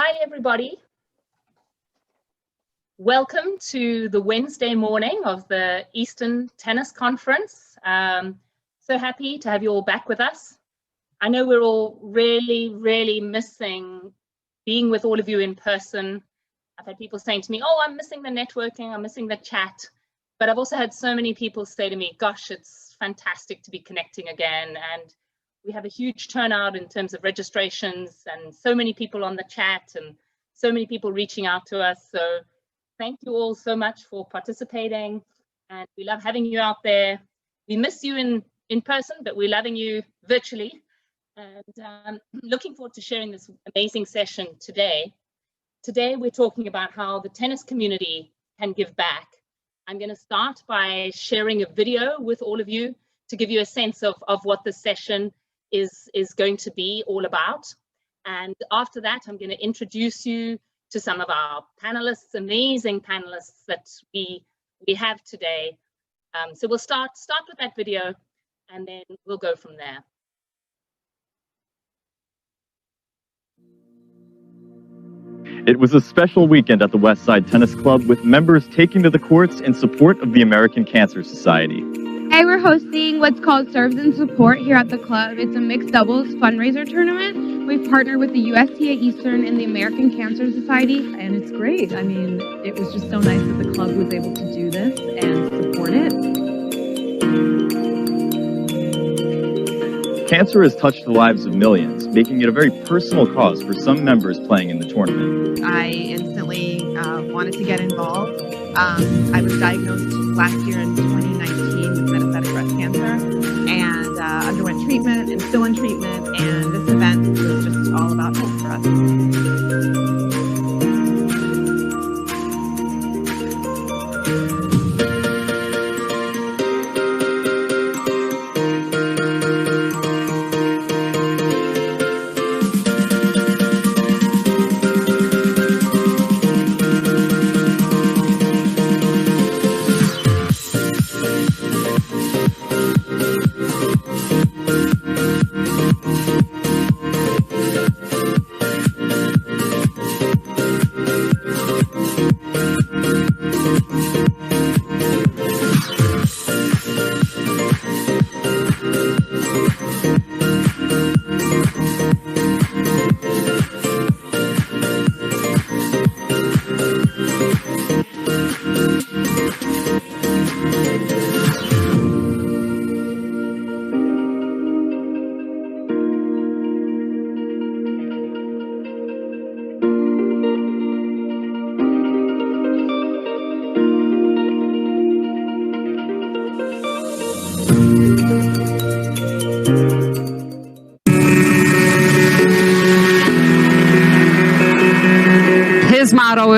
Hi, everybody. Welcome to the Wednesday morning of the Eastern Tennis Conference. So happy to have you all back with us. I know we're all really missing being with all of you in person. I've had people saying to me, oh, I'm missing the networking, I'm missing the chat. But I've also had so many people say to me, gosh, it's fantastic to be connecting again. And we have a huge turnout in terms of registrations and so many people on the chat and so many people reaching out to us. So thank you all so much for participating, and we love having you out there. We miss you in person, but we're loving you virtually, and looking forward to sharing this amazing session today. Today we're talking about how the tennis community can give back. I'm going to start by sharing a video with all of you to give you a sense of what the session is going to be all about. And after that, I'm going to introduce you to some of our panelists, amazing panelists that we have today. So we'll start with that video, and then we'll go from there. It was a special weekend at the Westside Tennis Club with members taking to the courts in support of the American Cancer Society. Today we're hosting what's called Serves and Support here at the club. It's a mixed doubles fundraiser tournament. We've partnered with the USTA Eastern and the American Cancer Society. And it's great. I mean, it was just so nice that the club was able to do this and support it. Cancer has touched the lives of millions, making it a very personal cause for some members playing in the tournament. I instantly wanted to get involved. I was diagnosed last year in 2019 with metastatic breast cancer, and underwent treatment and still in treatment, and this event was just all about hope for us.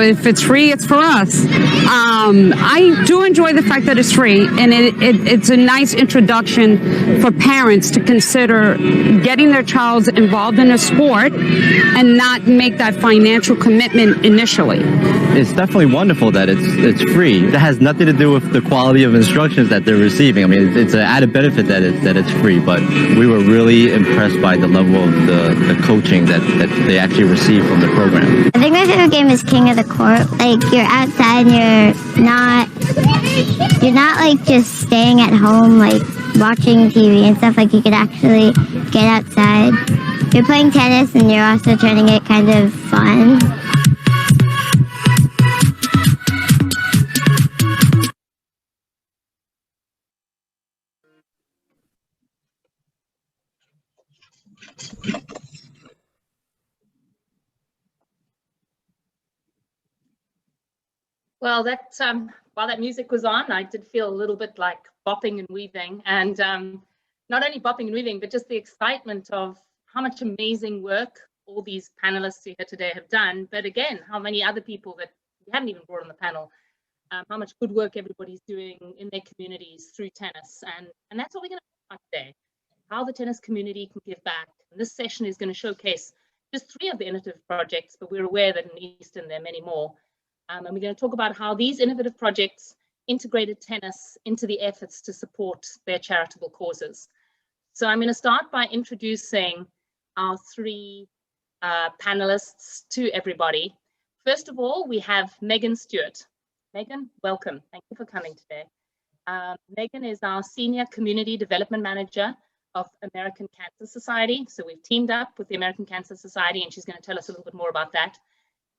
If it's free, it's for us. I do enjoy the fact that it's free, and it's a nice introduction for parents to consider getting their child involved in a sport and not make that financial commitment initially. It's definitely wonderful that it's free. It has nothing to do with the quality of instructions that they're receiving. I mean, it's an added benefit that it's free, but we were really impressed by the level of the coaching that they actually receive from the program. I think my favorite game is King of the Court. Like, you're outside and you're not like just staying at home like watching TV and stuff. Like, you could actually get outside. You're playing tennis and you're also turning it kind of fun. Well, while that music was on, I did feel a little bit like bopping and weaving, and not only bopping and weaving, but just the excitement of how much amazing work all these panelists here today have done. But again, how many other people that we haven't even brought on the panel, how much good work everybody's doing in their communities through tennis. And that's what we're going to talk about today, how the tennis community can give back. And this session is going to showcase just 3 of the innovative projects, but we're aware that in Eastern there are many more. And we're going to talk about how these innovative projects integrated tennis into the efforts to support their charitable causes. So I'm going to start by introducing our 3 panelists, to everybody. First of all, we have Megan Stewart. Megan, welcome. Thank you for coming today. Megan is our Senior Community Development Manager of American Cancer Society. So we've teamed up with the American Cancer Society, and she's going to tell us a little bit more about that.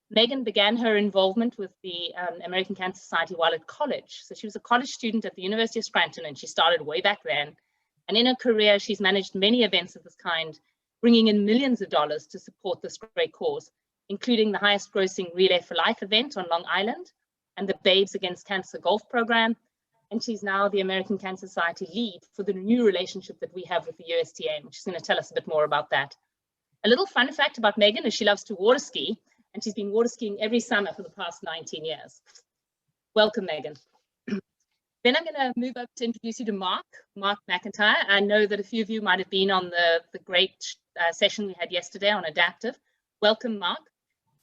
Megan began her involvement with the American Cancer Society while at college. So she was a college student at the University of Scranton, and she started way back then. And in her career, she's managed many events of this kind, bringing in millions of dollars to support this great cause, including the highest grossing Relay for Life event on Long Island and the Babes Against Cancer golf program. And she's now the American Cancer Society lead for the new relationship that we have with the USTA, and she's going to tell us a bit more about that. A little fun fact about Megan is she loves to water ski, and she's been water skiing every summer for the past 19 years. Welcome, Megan. Then I'm going to move up to introduce you to Mark McIntyre. I know that a few of you might have been on the great session we had yesterday on adaptive. Welcome, Mark.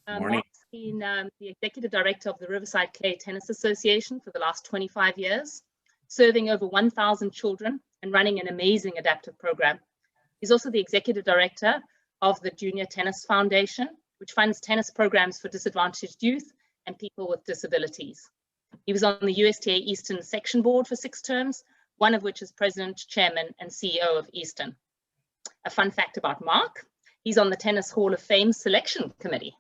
Mark's been the executive director of the Riverside Clay Tennis Association for the last 25 years, serving over 1,000 children and running an amazing adaptive program. He's also the executive director of the Junior Tennis Foundation, which funds tennis programs for disadvantaged youth and people with disabilities. He was on the USTA Eastern Section Board for 6 terms, one of which is president, chairman, and CEO of Eastern. A fun fact about Mark, he's on the Tennis Hall of Fame selection committee.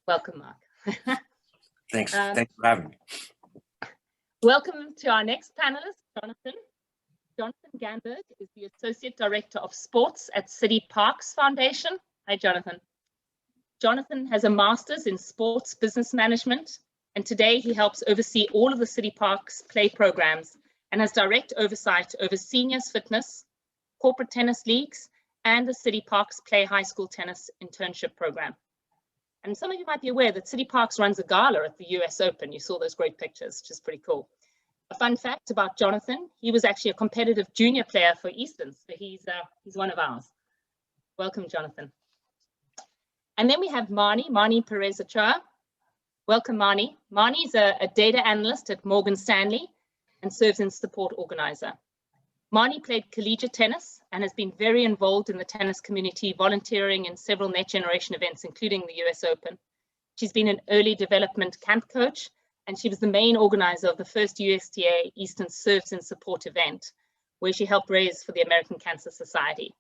Welcome, Mark. Thanks for having me. Welcome to our next panelist, Jonathan. Jonathan Gamberg is the Associate Director of Sports at CityParks Foundation. Hi, Jonathan. Jonathan has a master's in sports business management, and today he helps oversee all of the CityParks play programs and has direct oversight over seniors fitness, corporate tennis leagues, and the CityParks Play High School Tennis Internship program. And some of you might be aware that CityParks runs a gala at the US Open. You saw those great pictures, which is pretty cool. A fun fact about Jonathan, he was actually a competitive junior player for Eastern, so he's one of ours. Welcome, Jonathan. And then we have Marnie Perez-Ochoa. Welcome, Marnie. Marnie is a data analyst at Morgan Stanley and serves as support organizer. Marnie played collegiate tennis and has been very involved in the tennis community, volunteering in several next generation events, including the US Open. She's been an early development camp coach, and she was the main organizer of the first USTA Eastern Serves and Support event, where she helped raise for the American Cancer Society.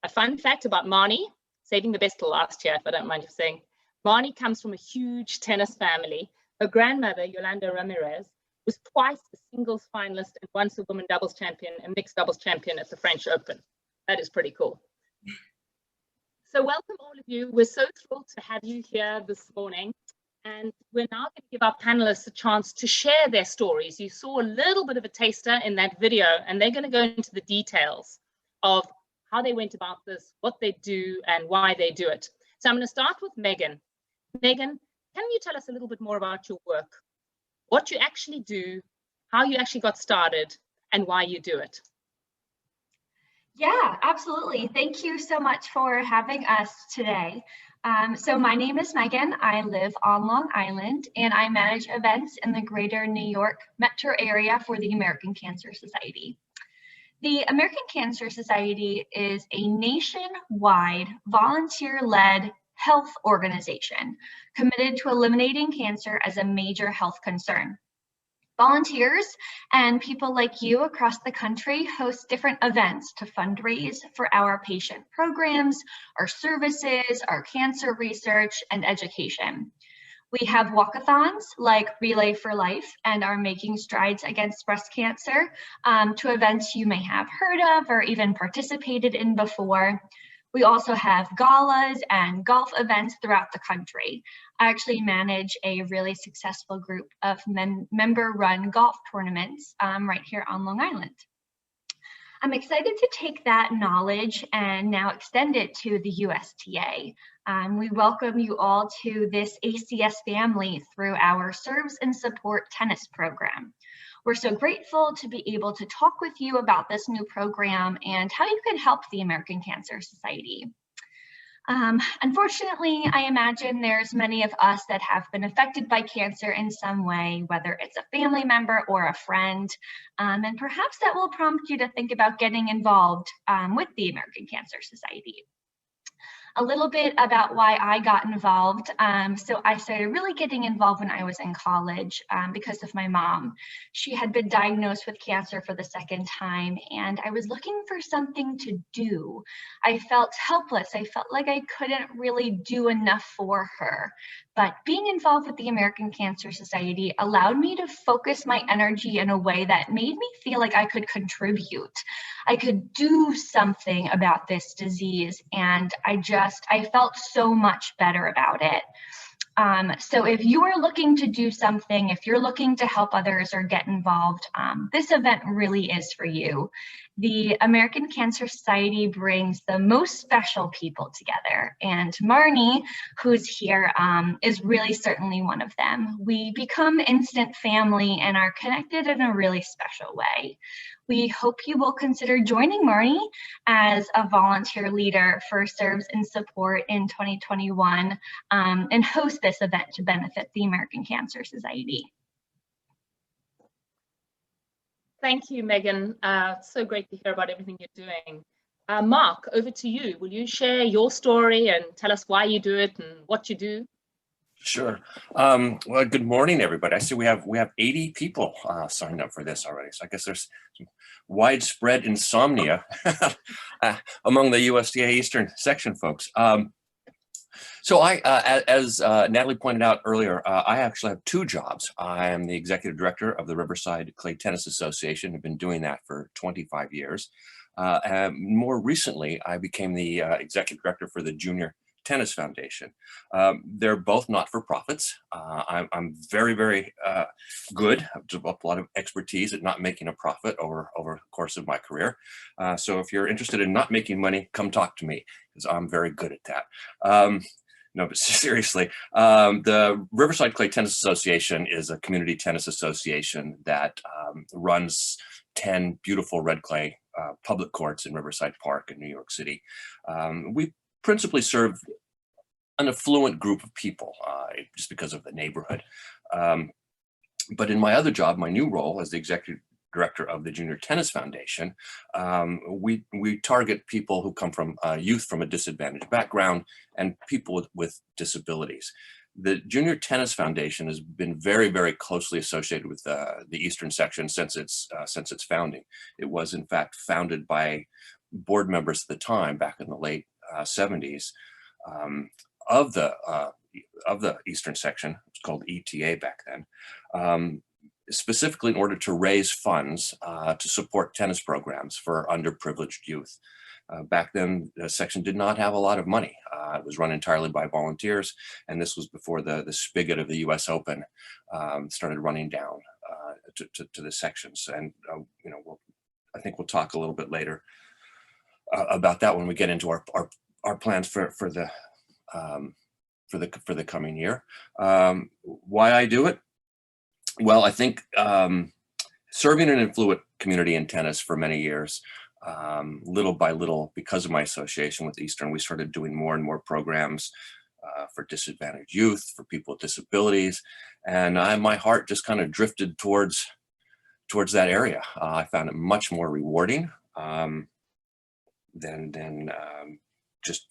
A fun fact about Marnie, saving the best till last year, if I don't mind you saying, Marnie comes from a huge tennis family. Her grandmother, Yolanda Ramirez, was twice a singles finalist and once a women doubles champion and mixed doubles champion at the French Open. That is pretty cool. So welcome all of you. We're so thrilled to have you here this morning. And we're now going to give our panelists a chance to share their stories. You saw a little bit of a taster in that video, and they're going to go into the details of how they went about this, what they do, and why they do it. So I'm going to start with Megan. Megan, can you tell us a little bit more about your work? What you actually do, how you actually got started, and why you do it. Yeah, absolutely. Thank you so much for having us today. So my name is Megan. I live on Long Island, and I manage events in the greater New York metro area for the American Cancer Society. The American Cancer Society is a nationwide volunteer-led health organization committed to eliminating cancer as a major health concern. Volunteers and people like you across the country host different events to fundraise for our patient programs, our services, our cancer research, and education. We have walkathons like Relay for Life and are Making Strides Against Breast Cancer to events you may have heard of or even participated in before. We also have galas and golf events throughout the country. I actually manage a really successful group of member-run golf tournaments right here on Long Island. I'm excited to take that knowledge and now extend it to the USTA. We welcome you all to this ACS family through our Serves and Support tennis program. We're so grateful to be able to talk with you about this new program and how you can help the American Cancer Society. Unfortunately, I imagine there's many of us that have been affected by cancer in some way, whether it's a family member or a friend, and perhaps that will prompt you to think about getting involved with the American Cancer Society. A little bit about why I got involved. So I started really getting involved when I was in college because of my mom. She had been diagnosed with cancer for the second time, and I was looking for something to do. I felt helpless. I felt like I couldn't really do enough for her. But being involved with the American Cancer Society allowed me to focus my energy in a way that made me feel like I could contribute. I could do something about this disease, and I felt so much better about it. So if you are looking to do something, if you're looking to help others or get involved, this event really is for you. The American Cancer Society brings the most special people together, and Marnie, who's here, is really certainly one of them. We become instant family and are connected in a really special way. We hope you will consider joining Marnie as a volunteer leader for Serves and Support in 2021 and host this event to benefit the American Cancer Society. Thank you, Megan. So great to hear about everything you're doing. Mark, over to you. Will you share your story and tell us why you do it and what you do? Sure. Well, good morning, everybody. I see we have 80 people signed up for this already. So I guess there's some widespread insomnia among the USDA Eastern Section folks. So as Natalie pointed out earlier, I actually have two jobs. I am the executive director of the Riverside Clay Tennis Association. I've been doing that for 25 years. And more recently, I became the executive director for the Junior Tennis Foundation. They're both not-for-profits. I'm very, very good. I've developed a lot of expertise at not making a profit over the course of my career. So if you're interested in not making money, come talk to me, because I'm very good at that. No, but seriously, the Riverside Clay Tennis Association is a community tennis association that runs 10 beautiful red clay public courts in Riverside Park in New York City. We principally serve an affluent group of people just because of the neighborhood. But in my other job, my new role as the executive director of the Junior Tennis Foundation, we target people who come from youth from a disadvantaged background and people with disabilities. The Junior Tennis Foundation has been very, very closely associated with the Eastern Section since its founding. It was in fact founded by board members at the time, back in the late 70s, of the Eastern Section. It's called ETA back then. Specifically in order to raise funds to support tennis programs for underprivileged youth. Back then, the section did not have a lot of money. It was run entirely by volunteers, and this was before the spigot of the US Open started running down to the sections. And I think we'll talk a little bit later about that when we get into our plans for the coming year. Why I do it? Well, I think serving an affluent community in tennis for many years, little by little, because of my association with Eastern, we started doing more and more programs for disadvantaged youth, for people with disabilities, and my heart just kind of drifted towards that area. I found it much more rewarding than just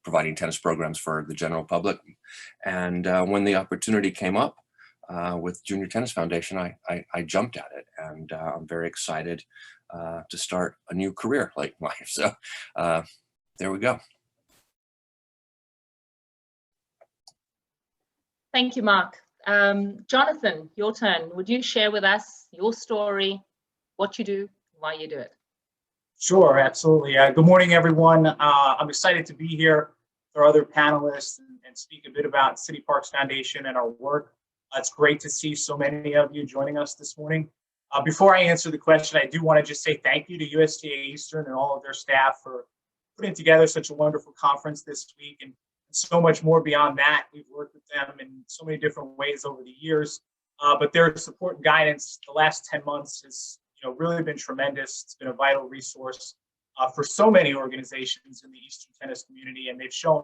providing tennis programs for the general public. And when the opportunity came up, with Junior Tennis Foundation, I jumped at it, and I'm very excited to start a new career late in life. So there we go. Thank you, Mark. Jonathan, your turn. Would you share with us your story, what you do, why you do it? Sure, absolutely. Good morning, everyone. I'm excited to be here with our other panelists and speak a bit about CityParks Foundation and our work. It's great to see so many of you joining us this morning. Before I answer the question, I do want to just say thank you to USDA Eastern and all of their staff for putting together such a wonderful conference this week, and so much more beyond that. We've worked with them in so many different ways over the years, but their support and guidance the last 10 months has really been tremendous. It's been a vital resource for so many organizations in the Eastern tennis community, and they've shown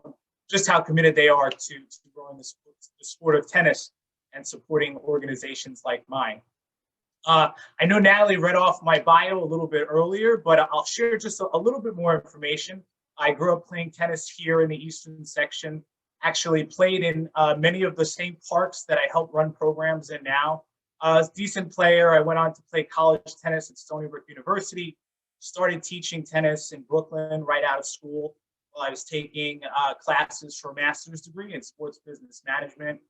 just how committed they are to growing the sport of tennis and supporting organizations like mine. I know Natalie read off my bio a little bit earlier, but I'll share just a little bit more information I grew up playing tennis here in the Eastern section, actually played in many of the same parks that I help run programs in now. As a decent player, I went on to play college tennis at Stony Brook University, started teaching tennis in Brooklyn right out of school while I was taking classes for a master's degree in sports business management.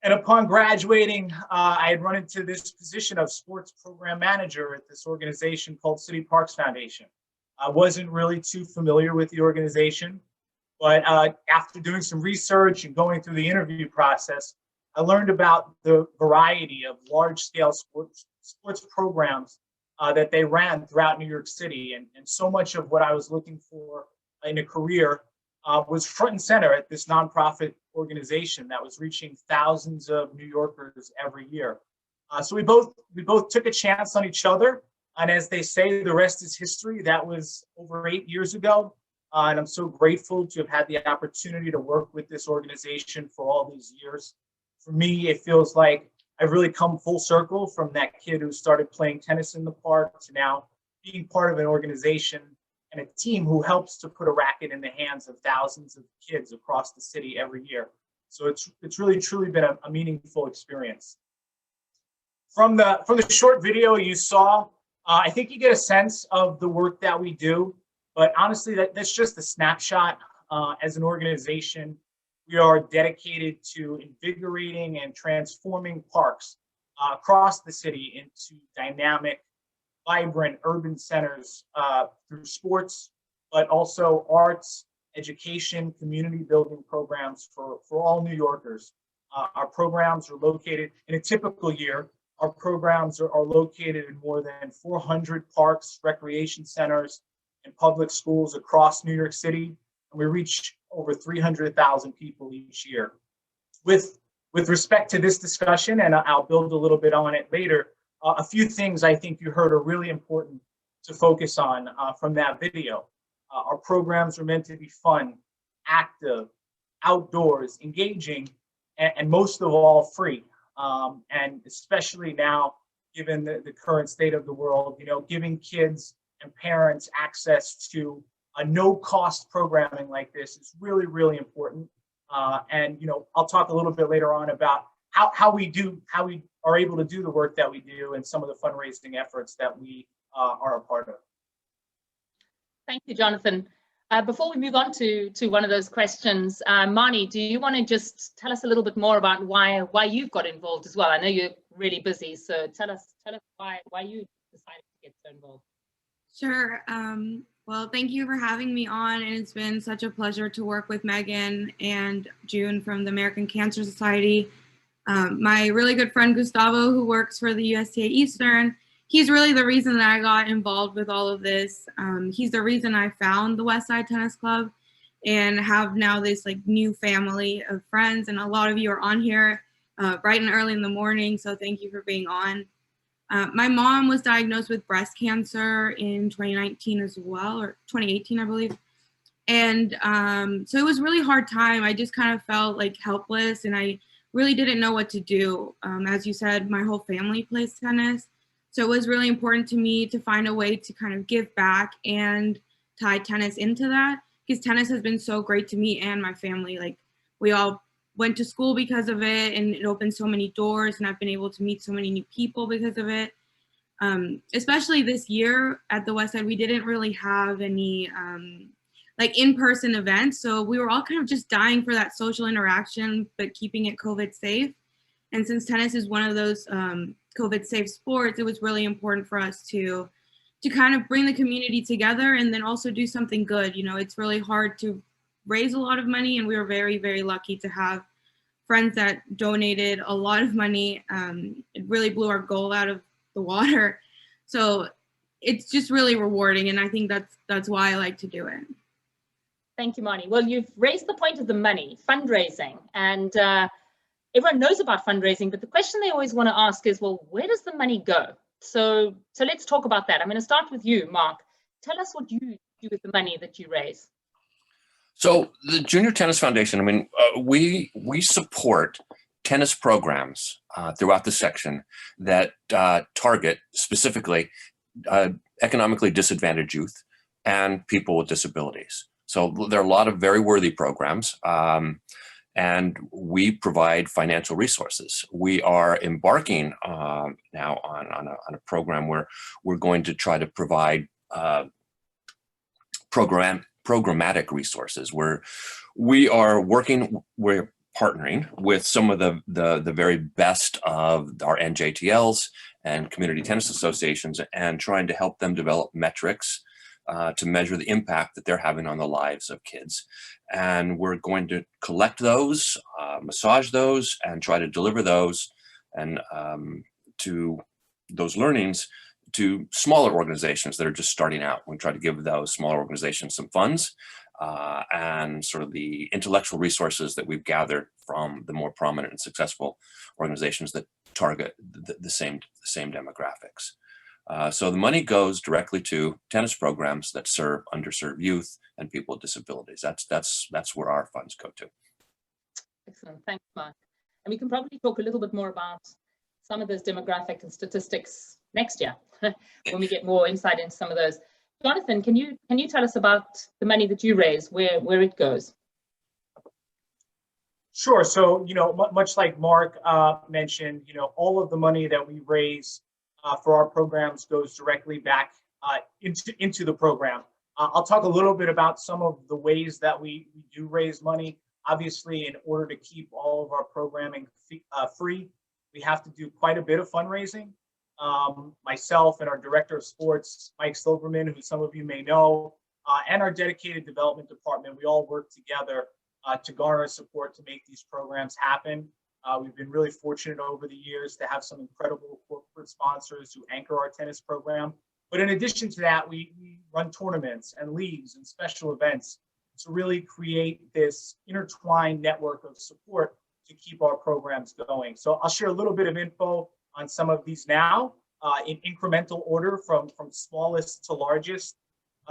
And upon graduating, I had run into this position of sports program manager at this organization called CityParks Foundation. I wasn't really too familiar with the organization, but after doing some research and going through the interview process, I learned about the variety of large-scale sports programs that they ran throughout New York City. And so much of what I was looking for in a career was front and center at this nonprofit organization that was reaching thousands of New Yorkers every year. So we both took a chance on each other. And as they say, the rest is history. That was over 8 years ago. And I'm so grateful to have had the opportunity to work with this organization for all these years. For me, it feels like I've really come full circle from that kid who started playing tennis in the park to now being part of an organization and a team who helps to put a racket in the hands of thousands of kids across the city every year. So it's really truly been a meaningful experience. From the short video you saw, I think you get a sense of the work that we do, but honestly, that's just a snapshot. As an organization, we are dedicated to invigorating and transforming parks across the city into dynamic, vibrant urban centers through sports, but also arts, education, community building programs for all New Yorkers. Our programs are located in a typical year. Our programs are located in more than 400 parks, recreation centers, and public schools across New York City, and we reach over 300,000 people each year. With respect to this discussion, and I'll build a little bit on it later, a few things I think you heard are really important to focus on from that video. Our programs are meant to be fun, active, outdoors, engaging, and most of all, free. And especially now, given the current state of the world, giving kids and parents access to a no-cost programming like this is really, really important. And I'll talk a little bit later on about how we are able to do the work that we do and some of the fundraising efforts that we are a part of. Thank you, Jonathan. Before we move on to one of those questions, Marnie, do you want to just tell us a little bit more about why you've got involved as well? I know you're really busy, so tell us why you decided to get so involved. Sure. Well, thank you for having me on, and it's been such a pleasure to work with Megan and June from the American Cancer Society. My really good friend Gustavo, who works for the USTA Eastern, he's really the reason that I got involved with all of this. He's the reason I found the West Side Tennis Club and have now this new family of friends, and a lot of you are on here bright and early in the morning, so thank you for being on. My mom was diagnosed with breast cancer in 2019 as well, or 2018, I believe. And so it was a really hard time. I just kind of felt helpless, and I really didn't know what to do. As you said, my whole family plays tennis. So it was really important to me to find a way to kind of give back and tie tennis into that, because tennis has been so great to me and my family. We all went to school because of it, and it opened so many doors, and I've been able to meet so many new people because of it. Especially this year at the West Side, we didn't really have any in-person events. So we were all kind of just dying for that social interaction, but keeping it COVID safe. And since tennis is one of those COVID safe sports, it was really important for us to kind of bring the community together and then also do something good. It's really hard to raise a lot of money, and we were very, very lucky to have friends that donated a lot of money. It really blew our goal out of the water. So it's just really rewarding, and I think that's why I like to do it. Thank you, Marnie. Well, you've raised the point of the money, fundraising, and everyone knows about fundraising, but the question they always want to ask is, well, where does the money go? So let's talk about that. I'm going to start with you, Mark. Tell us what you do with the money that you raise. So the Junior Tennis Foundation, we support tennis programs throughout the section that target specifically economically disadvantaged youth and people with disabilities. So there are a lot of very worthy programs. And we provide financial resources. We are embarking now on a program where we're going to try to provide programmatic resources, where we're partnering with some of the very best of our NJTLs and community tennis associations, and trying to help them develop metrics to measure the impact that they're having on the lives of kids. And we're going to collect those, massage those, and try to deliver those and to those learnings to smaller organizations that are just starting out. We try to give those smaller organizations some funds and sort of the intellectual resources that we've gathered from the more prominent and successful organizations that target the same demographics. So the money goes directly to tennis programs that serve underserved youth and people with disabilities. That's where our funds go to. Excellent, thanks, Mark. And we can probably talk a little bit more about some of those demographic and statistics next year when we get more insight into some of those. Jonathan, can you tell us about the money that you raise, where it goes? Sure. So, much like Mark mentioned, all of the money that we raise for our programs goes directly back into the program. I'll talk a little bit about some of the ways that we do raise money. Obviously, in order to keep all of our programming free, we have to do quite a bit of fundraising. Myself and our director of sports, Mike Silverman, who some of you may know, and our dedicated development department, we all work together to garner support to make these programs happen. We've been really fortunate over the years to have some incredible corporate sponsors who anchor our tennis program. But in addition to that, we run tournaments and leagues and special events to really create this intertwined network of support to keep our programs going. So I'll share a little bit of info on some of these now in incremental order from smallest to largest.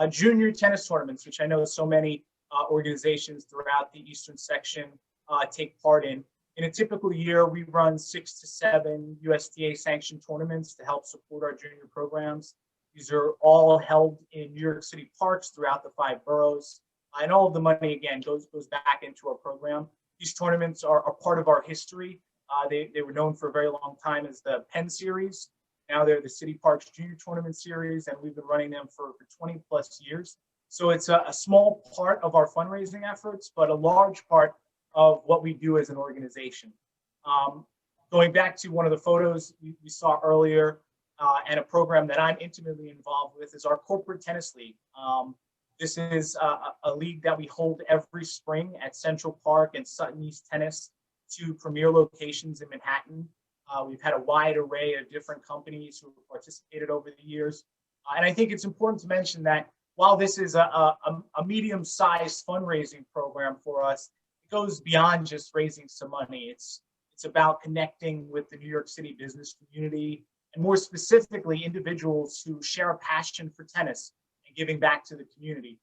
Junior tennis tournaments, which I know so many organizations throughout the Eastern section take part in. In a typical year, we run 6 to 7 USDA sanctioned tournaments to help support our junior programs. These are all held in New York City parks throughout the 5 boroughs. And all of the money, again, goes back into our program. These tournaments are part of our history. They were known for a very long time as the Penn Series. Now they're the CityParks Junior Tournament Series, and we've been running them for 20 plus years. So it's a small part of our fundraising efforts, but a large part of what we do as an organization. Going back to one of the photos we saw earlier, and a program that I'm intimately involved with is our Corporate Tennis League. This is a league that we hold every spring at Central Park and Sutton East Tennis, 2 premier locations in Manhattan. We've had a wide array of different companies who have participated over the years. And I think it's important to mention that while this is a medium-sized fundraising program for us, it goes beyond just raising some money. It's about connecting with the New York City business community, and more specifically, individuals who share a passion for tennis and giving back to the community.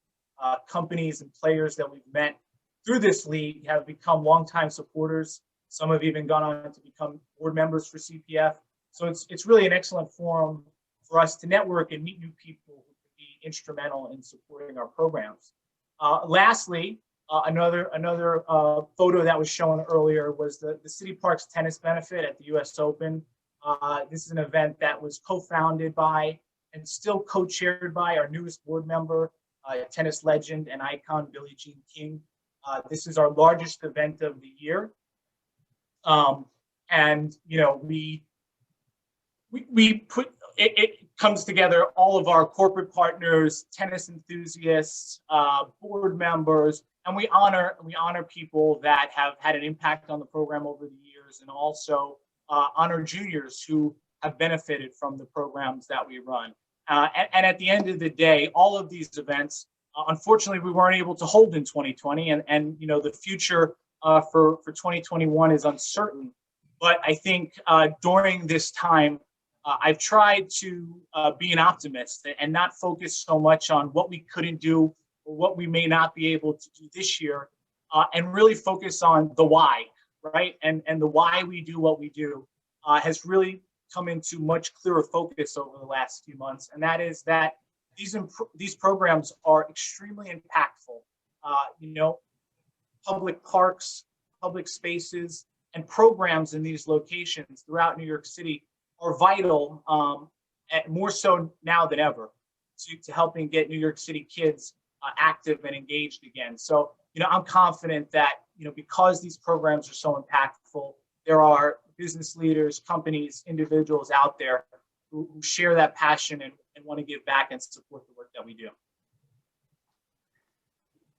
Companies and players that we've met through this league have become longtime supporters. Some have even gone on to become board members for CPF. So it's really an excellent forum for us to network and meet new people who can be instrumental in supporting our programs. Lastly, another photo that was shown earlier was the CityParks Tennis Benefit at the US Open. This is an event that was co-founded by and still co-chaired by our newest board member, tennis legend and icon Billie Jean King. This is our largest event of the year. And we put it comes together all of our corporate partners, tennis enthusiasts, board members, and we honor people that have had an impact on the program over the years, and also honor juniors who have benefited from the programs that we run. And at the end of the day, all of these events, unfortunately, we weren't able to hold in 2020, and the future for 2021 is uncertain. But I think during this time, I've tried to be an optimist and not focus so much on what we couldn't do or what we may not be able to do this year, and really focus on the why, right? And the why we do what we do has really come into much clearer focus over the last few months. And that is that these programs are extremely impactful public parks, public spaces, and programs in these locations throughout New York City are vital, and more so now than ever, to helping get New York City kids active and engaged again. So, I'm confident that, because these programs are so impactful, there are business leaders, companies, individuals out there who share that passion and want to give back and support the work that we do.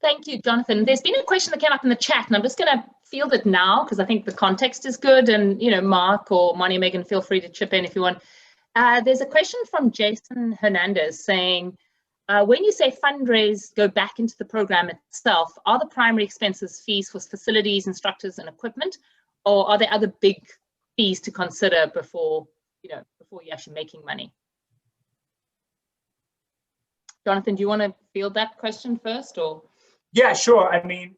Thank you, Jonathan. There's been a question that came up in the chat, and I'm just going to field it now because I think the context is good. And, Mark or Moni, Megan, feel free to chip in if you want. There's a question from Jason Hernandez saying, when you say fundraise go back into the program itself, are the primary expenses fees for facilities, instructors, and equipment, or are there other big fees to consider before you're actually making money? Jonathan, do you want to field that question first, or? Yeah, sure. I mean,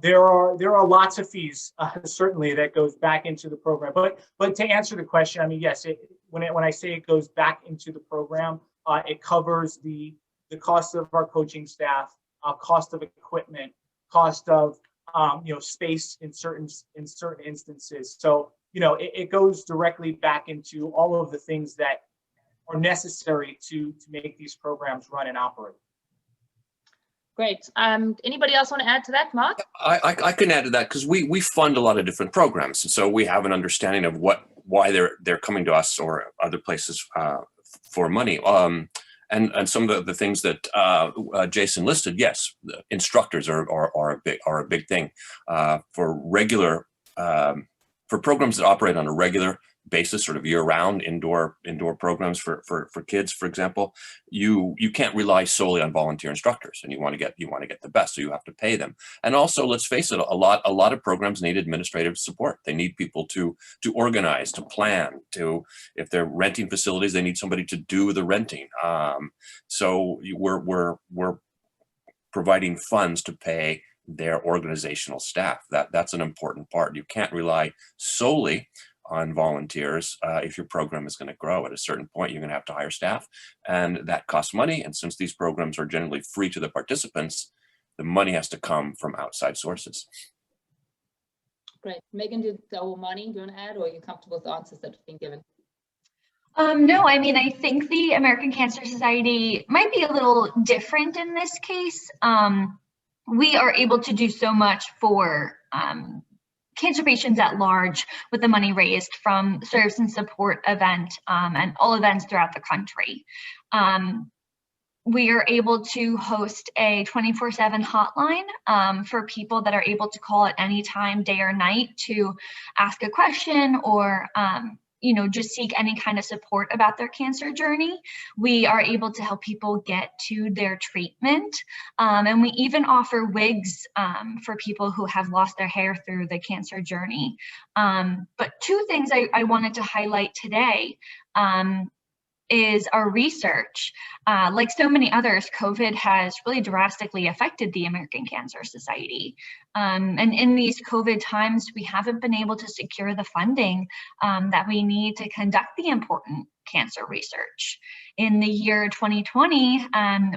there are lots of fees certainly that goes back into the program. But to answer the question, I mean, yes, when I say it goes back into the program, it covers the cost of our coaching staff, cost of equipment, cost of space in certain instances. So it goes directly back into all of the things that are necessary to make these programs run and operate. Great. Anybody else want to add to that, Mark? I can add to that because we fund a lot of different programs, and so we have an understanding of why they're coming to us or other places for money. And some of the things that Jason listed, yes, instructors are a big thing for regular for programs that operate on a regular basis, sort of year-round indoor programs for kids, for example. You can't rely solely on volunteer instructors, and you want to get the best, so you have to pay them. And also, let's face it, a lot of programs need administrative support. They need people to organize, to plan, if they're renting facilities, they need somebody to do the renting. So we're providing funds to pay their organizational staff. That's an important part. You can't rely solely on volunteers if your program is going to grow. At a certain point, you're going to have to hire staff, and that costs money. And since these programs are generally free to the participants, the money has to come from outside sources. Great. Megan, or Moni, do you want to add, or are you comfortable with the answers that have been given? No, I mean, I think the American Cancer Society might be a little different in this case. We are able to do so much for cancer patients at large with the money raised from Service and Support event and all events throughout the country. We are able to host a 24/7 hotline for people that are able to call at any time, day or night, to ask a question or just seek any kind of support about their cancer journey. We are able to help people get to their treatment. And we even offer wigs for people who have lost their hair through the cancer journey. But two things I wanted to highlight today is our research. Like so many others, COVID has really drastically affected the American Cancer Society. And in these COVID times, we haven't been able to secure the funding that we need to conduct the important cancer research. In the year 2020,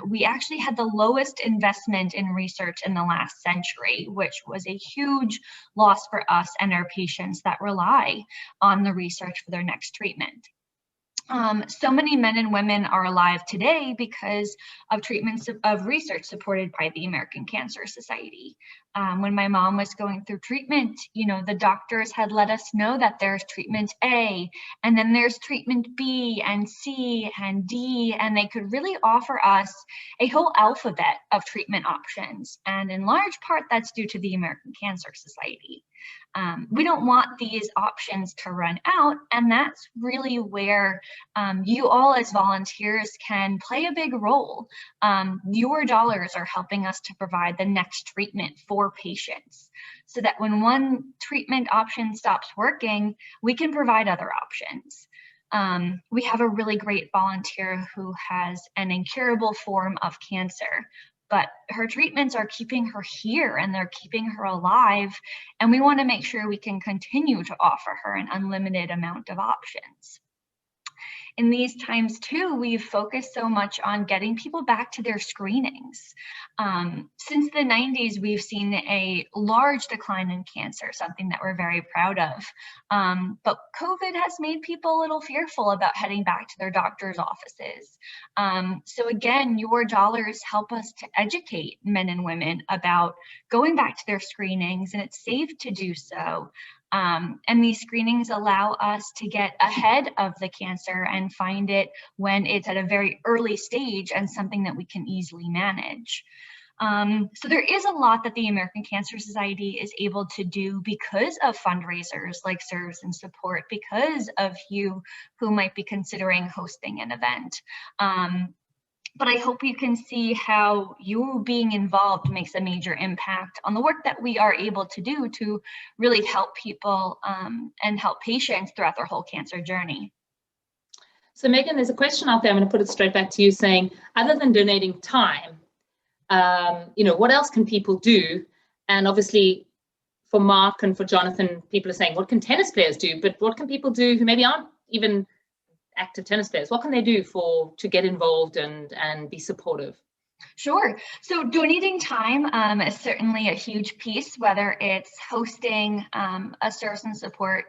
we actually had the lowest investment in research in the last century, which was a huge loss for us and our patients that rely on the research for their next treatment. So many men and women are alive today because of treatments of research supported by the American Cancer Society. When my mom was going through treatment, the doctors had let us know that there's treatment A, and then there's treatment B and C and D, and they could really offer us a whole alphabet of treatment options. And in large part, that's due to the American Cancer Society. We don't want these options to run out, and that's really where you all as volunteers can play a big role. Your dollars are helping us to provide the next treatment for patients, so that when one treatment option stops working, we can provide other options. We have a really great volunteer who has an incurable form of cancer, but her treatments are keeping her here and they're keeping her alive. And we want to make sure we can continue to offer her an unlimited amount of options. In these times too, we've focused so much on getting people back to their screenings. Since the 90s, we've seen a large decline in cancer, something that we're very proud of. But COVID has made people a little fearful about heading back to their doctor's offices. So again, your dollars help us to educate men and women about going back to their screenings, and it's safe to do so. And these screenings allow us to get ahead of the cancer and find it when it's at a very early stage and something that we can easily manage. So there is a lot that the American Cancer Society is able to do because of fundraisers like Serves and Support, because of you who might be considering hosting an event. But I hope you can see how you being involved makes a major impact on the work that we are able to do to really help people and help patients throughout their whole cancer journey. So Megan, there's a question out there, I'm going to put it straight back to you, saying, other than donating time, what else can people do? And obviously for Mark and for Jonathan, people are saying, what can tennis players do? But what can people do who maybe aren't even active tennis players? What can they do to get involved and be supportive? Sure. So donating time is certainly a huge piece, whether it's hosting a Serves and Support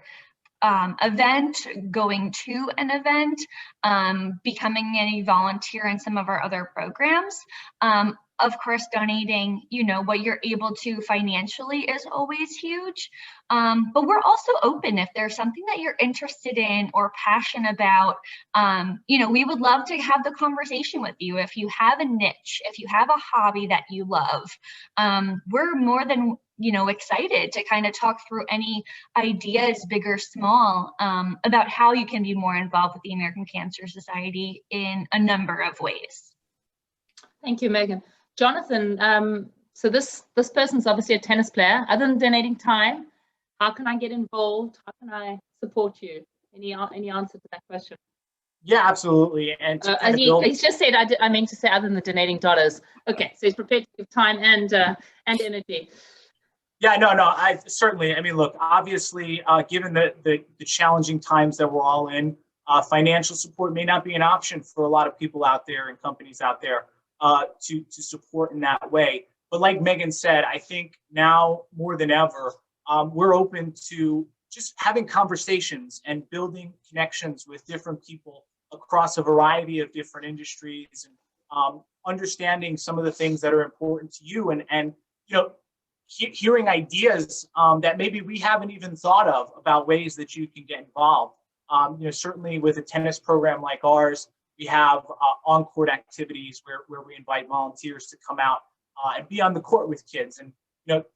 event, going to an event, becoming a volunteer in some of our other programs. Of course, donating, what you're able to financially is always huge. But we're also open if there's something that you're interested in or passionate about. We would love to have the conversation with you. If you have a niche, if you have a hobby that you love, we're more than excited to kind of talk through any ideas, big or small, about how you can be more involved with the American Cancer Society in a number of ways. Thank you, Megan. Jonathan, so this person's obviously a tennis player. Other than donating time, how can I get involved? How can I support you? Any answer to that question? Yeah, absolutely. And he's just said, I meant to say other than the donating dollars. Okay, so he's prepared to give time and energy. Yeah, no, I certainly. I mean, look, obviously, given the challenging times that we're all in, financial support may not be an option for a lot of people out there and companies out there to support in that way. But like Megan said, I think now more than ever, we're open to just having conversations and building connections with different people across a variety of different industries, and understanding some of the things that are important to you, and hearing ideas that maybe we haven't even thought of about ways that you can get involved. Certainly with a tennis program like ours, we have on-court activities where we invite volunteers to come out and be on the court with kids and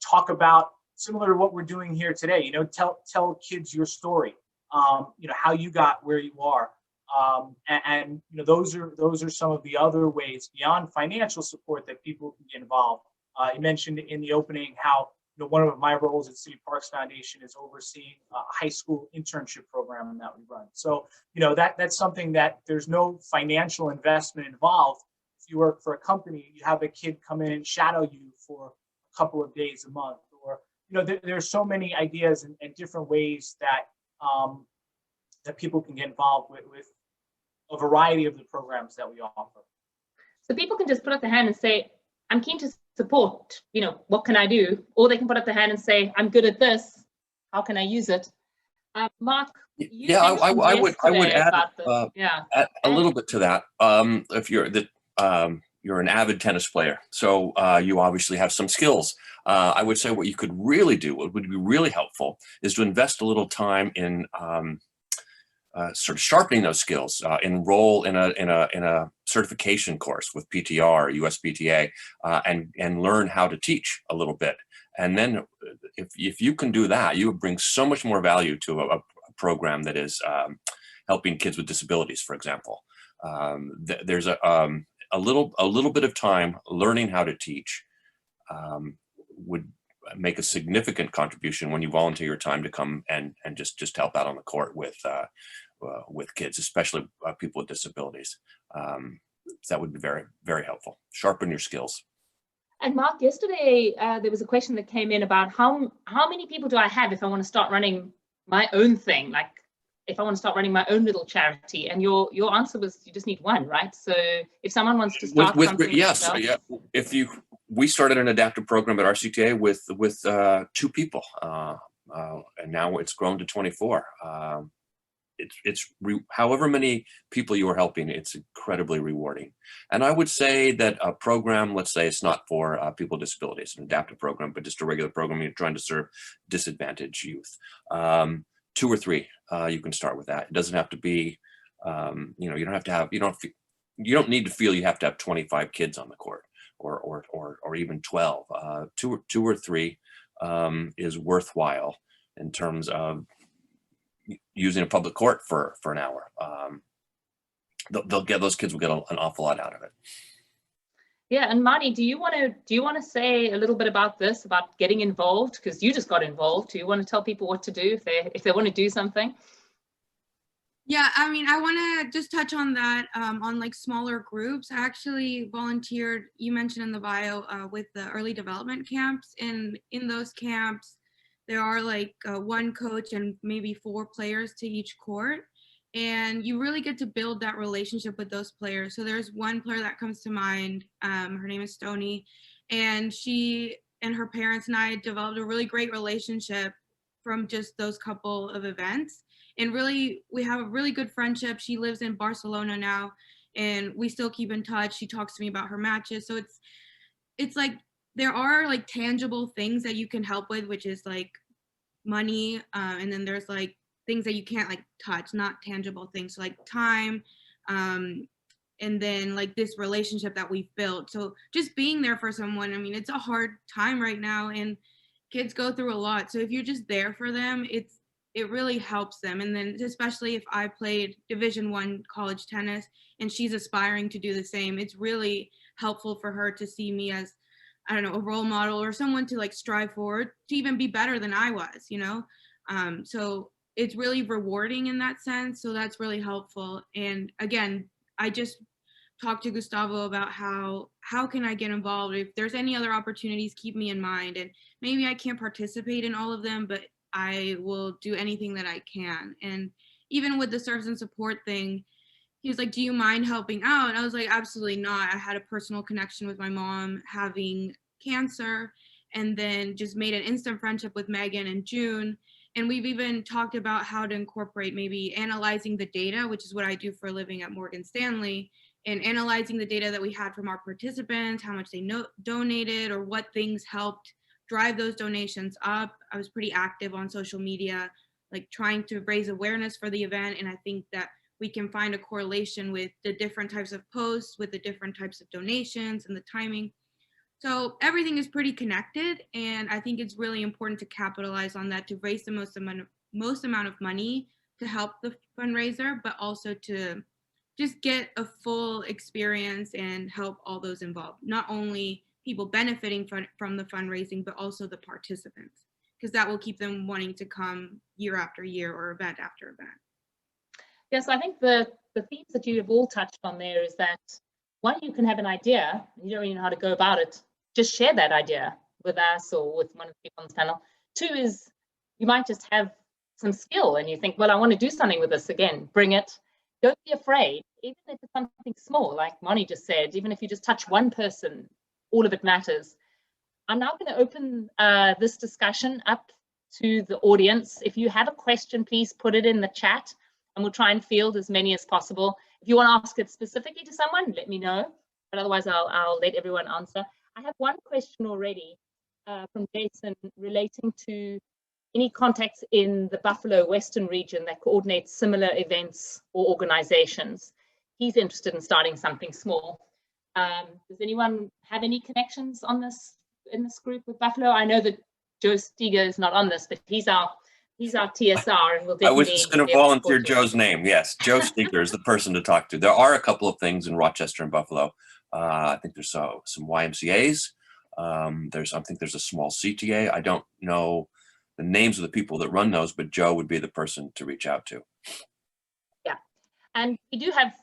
talk about, similar to what we're doing here today. Tell kids your story. How you got where you are, and those are some of the other ways beyond financial support that people can get involved. You mentioned in the opening how one of my roles at CityParks Foundation is overseeing a high school internship program that we run. So that's something that there's no financial investment involved. If you work for a company, you have a kid come in and shadow you for a couple of days a month, or there's so many ideas and different ways that that people can get involved with a variety of the programs that we offer. So people can just put up their hand and say, I'm keen to support, what can I do? Or they can put up their hand and say, I'm good at this. How can I use it? Mark, I would add a little bit to that. If you're an avid tennis player, so you obviously have some skills. I would say what you could really do, what would be really helpful, is to invest a little time in sort of sharpening those skills. Enroll in a certification course with PTR, USPTA, and learn how to teach a little bit. And then, if you can do that, you would bring so much more value to a program that is helping kids with disabilities, for example. There's a little bit of time learning how to teach would make a significant contribution when you volunteer your time to come and just help out on the court with kids, especially people with disabilities. That would be very, very helpful. Sharpen your skills. And Mark, yesterday there was a question that came in about how many people do I have if I want to start running my own thing? Like, if I want to start running my own little charity? And your answer was you just need one, right? So if someone wants to start something, yes, yeah. We started an adaptive program at RCTA with 2 people, and now it's grown to 24. However many people you are helping, it's incredibly rewarding. And I would say that a program, let's say it's not for people with disabilities, an adaptive program, but just a regular program, you're trying to serve disadvantaged youth. 2 or 3, you can start with that. It doesn't have to be, you don't have to have, you don't need to feel you have to have 25 kids on the court or even 12. 2 or 3 is worthwhile in terms of using a public court for an hour. Those kids will get an awful lot out of it. Yeah, and Marnie, do you want to say a little bit about this, about getting involved? Because you just got involved. Do you want to tell people what to do if they want to do something? Yeah, I mean, I want to just touch on that, on like smaller groups. I actually volunteered, you mentioned in the bio, with the early development camps. And in those camps, there are like 1 coach and maybe 4 players to each court. And you really get to build that relationship with those players. So there's one player that comes to mind. Her name is Stony. And she and her parents and I developed a really great relationship from just those couple of events. And really, we have a really good friendship. She lives in Barcelona now, and we still keep in touch. She talks to me about her matches. So it's like, there are like tangible things that you can help with, which is like money. And then there's like things that you can't like touch, not tangible things, so like time. And then like this relationship that we've built. So just being there for someone, I mean, it's a hard time right now and kids go through a lot. So if you're just there for them, it really helps them. And then especially if I played Division I college tennis and she's aspiring to do the same, it's really helpful for her to see me as, I don't know, a role model or someone to like strive forward to even be better than I was, you know? So it's really rewarding in that sense. So that's really helpful. And again, I just talked to Gustavo about how can I get involved? If there's any other opportunities, keep me in mind. And maybe I can't participate in all of them, but I will do anything that I can. And even with the service and support thing, he was like, do you mind helping out? And I was like, absolutely not. I had a personal connection with my mom having cancer, and then just made an instant friendship with Megan in June. And we've even talked about how to incorporate maybe analyzing the data, which is what I do for a living at Morgan Stanley, and analyzing the data that we had from our participants, how much they donated or what things helped drive those donations up. I was pretty active on social media, like trying to raise awareness for the event. And I think that we can find a correlation with the different types of posts, with the different types of donations and the timing. So everything is pretty connected. And I think it's really important to capitalize on that, to raise the most amount of money to help the fundraiser, but also to just get a full experience and help all those involved, not only people benefiting from the fundraising, but also the participants, because that will keep them wanting to come year after year or event after event. Yes, I think the themes that you have all touched on there is that, one, you can have an idea, you don't really know how to go about it, just share that idea with us or with one of the people on this panel. 2 is you might just have some skill and you think, well, I want to do something with this again, bring it. Don't be afraid, even if it's something small, like Moni just said, even if you just touch one person, all of it matters. I'm now going to open this discussion up to the audience. If you have a question, please put it in the chat and we'll try and field as many as possible. If you want to ask it specifically to someone, let me know, but otherwise I'll let everyone answer. I have one question already from Jason relating to any contacts in the Buffalo Western region that coordinate similar events or organizations. He's interested in starting something small. Does anyone have any connections on this in this group with Buffalo? I know that Joe Steger is not on this, but he's our TSR, and we'll definitely. I was just going to volunteer Joe's name. Yes, Joe Steger is the person to talk to. There are a couple of things in Rochester and Buffalo. I think there's some YMCA's. I think there's a small CTA. I don't know the names of the people that run those, but Joe would be the person to reach out to. Yeah, and we do have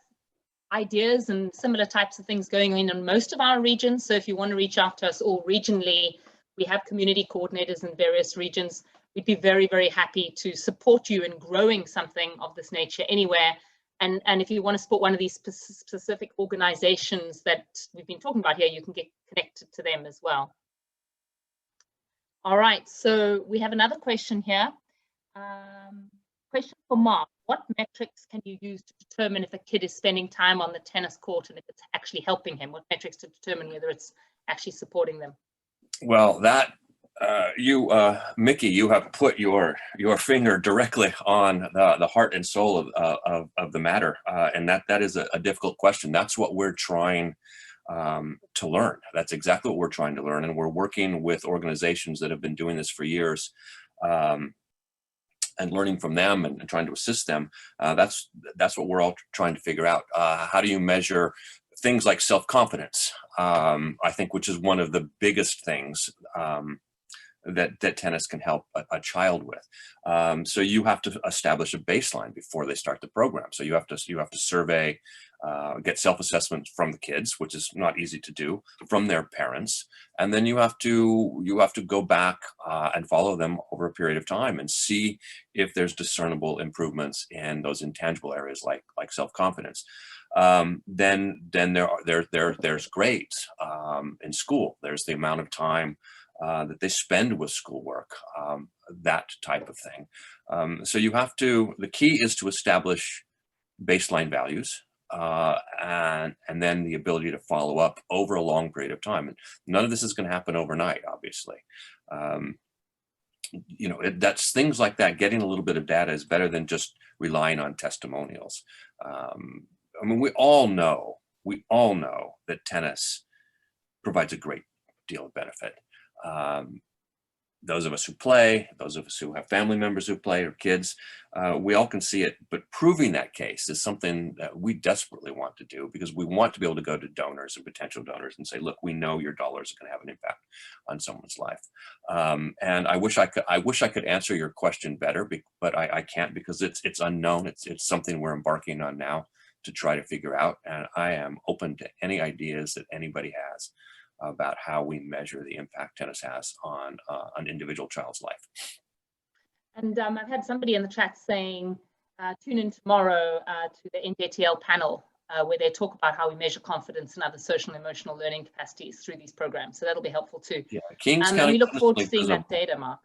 ideas and similar types of things going on in most of our regions. So if you want to reach out to us all regionally, we have community coordinators in various regions. we'd be very, very happy to support you in growing something of this nature anywhere. And if you want to support one of these specific organizations that we've been talking about here, you can get connected to them as well. All right, so we have another question here. Question for Mark. What metrics can you use to determine if a kid is spending time on the tennis court and if it's actually helping him? What metrics to determine whether it's actually supporting them? Well, that Mickey, you have put your finger directly on the heart and soul of the matter, and that is a difficult question. That's what we're trying to learn. That's exactly what we're trying to learn, and we're working with organizations that have been doing this for years, and learning from them and trying to assist them. That's what we're all trying to figure out. How do you measure things like self-confidence? I think, which is one of the biggest things that tennis can help a child with. So you have to establish a baseline before they start the program. So you have to survey, get self-assessments from the kids, which is not easy to do, from their parents, and then you have to go back and follow them over a period of time and see if there's discernible improvements in those intangible areas like self-confidence. Then there's grades in school. There's the amount of time that they spend with schoolwork, that type of thing. So you have to, the key is to establish baseline values, and then the ability to follow up over a long period of time. And none of this is going to happen overnight, obviously. You know, that's things like that. Getting a little bit of data is better than just relying on testimonials. I mean, we all know that tennis provides a great deal of benefit. Those of us who play, those of us who have family members who play or kids, we all can see it, but proving that case is something that we desperately want to do, because we want to be able to go to donors and potential donors and say, look, we know your dollars are going to have an impact on someone's life. And I wish I could answer your question better, but I can't, because it's unknown. It's something we're embarking on now to try to figure out. And I am open to any ideas that anybody has about how we measure the impact tennis has on an individual child's life. And I've had somebody in the chat saying, tune in tomorrow to the NJTL panel where they talk about how we measure confidence and other social and emotional learning capacities through these programs. So that'll be helpful too. Yeah, Kings County. And we look forward to seeing that data, Mark.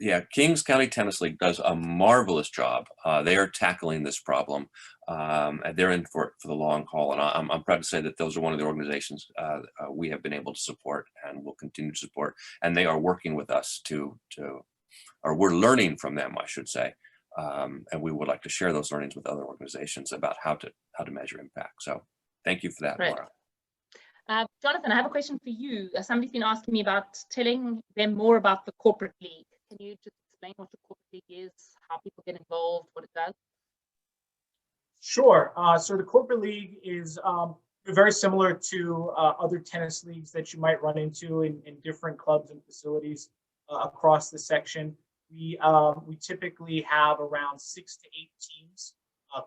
Yeah, Kings County Tennis League does a marvelous job. They are tackling this problem. And they're in for the long haul. And I'm proud to say that those are one of the organizations we have been able to support and will continue to support. And they are working with us or we're learning from them, I should say. And we would like to share those learnings with other organizations about how to measure impact. So thank you for that, Laura. Jonathan, I have a question for you. Somebody's been asking me about telling them more about the corporate league. Can you just explain what the corporate league is, how people get involved, what it does? Sure. So the corporate league is very similar to other tennis leagues that you might run into in different clubs and facilities across the section. We typically have around 6 to 8 teams,